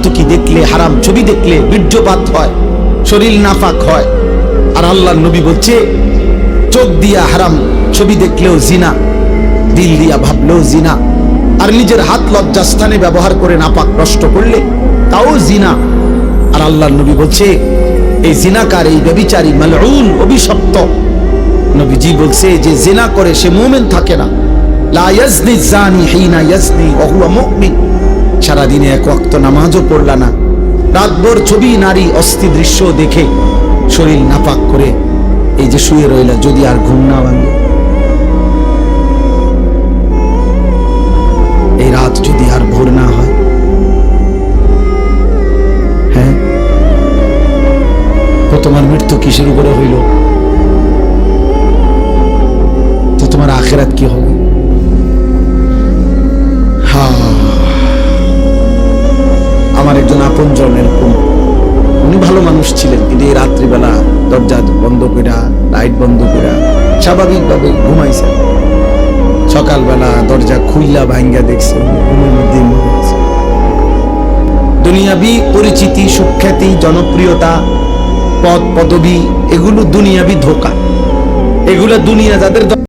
নর্তকী দেখলে, হারাম ছবি দেখলে বীর্যপাত হয়, শরীর নাফাক হয়। আর আল্লাহর নবী বলছে চোখ দিয়া হারাম ছবি দেখলেও জিনা, দিল দিয়া ভাবলেও জিনা, আর নিজের হাত লজ্জাস্থানে ব্যবহার করে নাপাক নষ্ট করলে তাও জিনা। আর আল্লাহর নবী বলছে এই জিনাকার, এই ব্যভিচারী, মালউন, অভিশপ্ত। নবীজি বলছে যে জিনা করে সে মুমিন থাকে না। লা ইয়াজনি জানি হিনা ইয়াজনি ওয়া হুয়া মুমিন। সারাদিনে এক ওয়াক্ত নামাজও পড়লা না, রাতভর ছবি, নারী, অস্থি দৃশ্য দেখে শরীর নাপাক করে এই যে শুয়ে রইলা, যদি আর ঘুম না ভাঙে, এই রাত যদি আর ভোর না হয়, হ্যাঁ, তো তোমার মৃত্যু কিসের উপরে হইল? তো তোমার আখিরাত কি হবে? আমার একজন আপনজন এরকম, উনি ভালো মানুষ ছিলেন, কিন্তু এই রাত্রিবেলা দরজা বন্ধ কইরা, লাইট বন্ধ কইরা স্বাভাবিকভাবে ঘুমাইছে। সকালবেলা দরজা খুইলা ভাঙ্গা দেখছে ঘুমের মধ্যে মরে গেছে। দুনিয়াবি পরিচিতি, সুখ্যাতি, জনপ্রিয়তা, পদ পদবি, এগুলো দুনিয়াবি ধোঁকা। এগুলো দুনিয়া যাদের